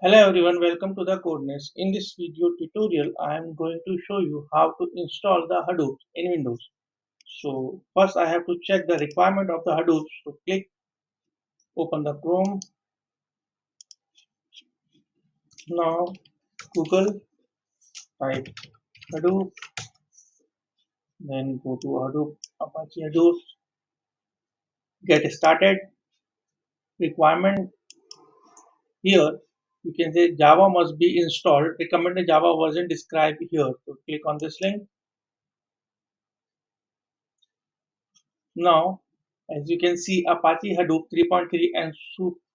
Hello everyone, welcome to the Codeness. In this video tutorial, I am going to show you how to install the Hadoop in Windows. So first I have to check the requirement of the Hadoop. So click, open the Chrome. Now Google, type Hadoop, then go to Hadoop, Apache Hadoop, get started. Requirement here, you can say Java must be installed. Recommended Java version described here. So click on this link. Now, as you can see, Apache Hadoop 3.3 and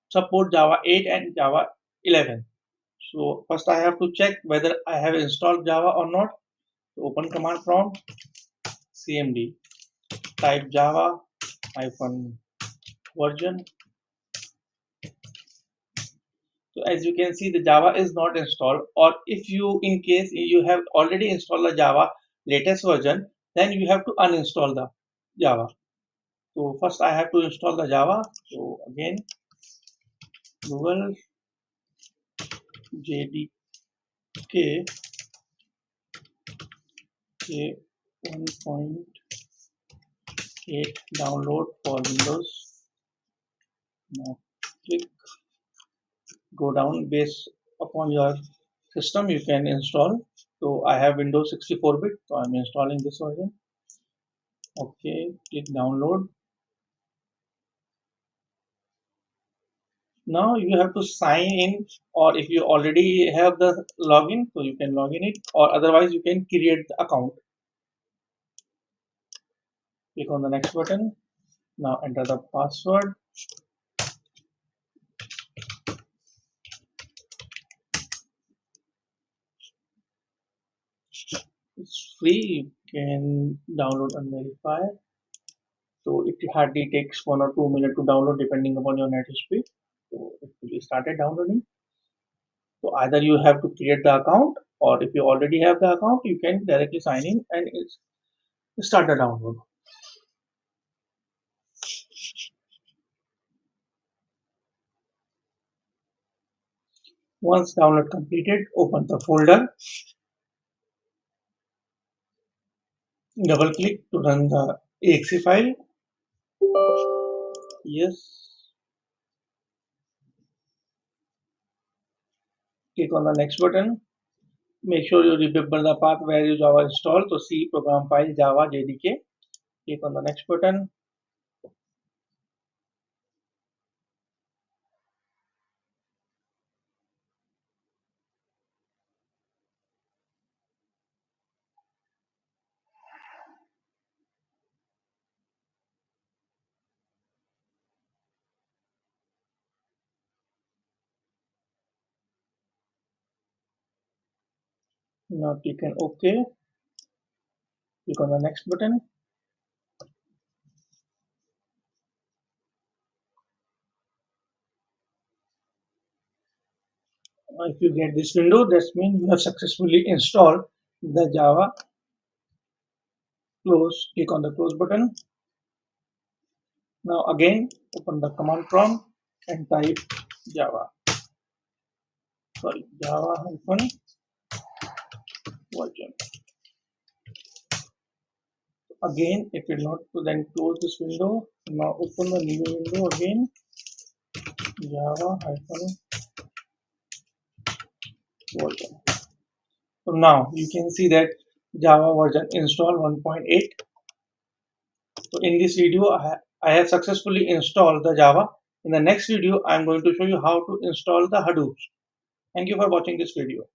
support Java 8 and Java 11. So first I have to check whether I have installed Java or not. So open command prompt, cmd, type Java hyphen version. So as you can see, the Java is not installed, or if you, in case you have already installed the Java latest version, then you have to uninstall the Java. So first I have to install the Java. So again, Google jdk k 1.8 download for Windows. Now click, go down based upon your system you can install. So I have Windows 64-bit, so I'm installing this version. Okay, click download. Now you have to sign in, or if you already have the login, so you can log in it, or otherwise you can create the account. Click on the next button. Now enter the password. It's free, you can download and verify. So it hardly takes 1 or 2 minutes to download depending upon your net speed. So it will started downloading. So either you have to create the account, or if you already have the account, you can directly sign in and start the download. Once download completed, open the folder, double click to run the exe file. Yes. Click on the next button. Make sure you remember the path where you Java installed. So C program file Java JDK. Click on the next button. Now click on OK. Click on the next button. If you get this window, that means you have successfully installed the Java. Close. Click on the close button. Now again, open the command prompt and type Java. Java hyphen version. Again, it will not, so then close this window. Now open the new window again. Java hyphen version. So now you can see that Java version install 1.8. So in this video, I have successfully installed the Java. In the next video, I am going to show you how to install the Hadoop. Thank you for watching this video.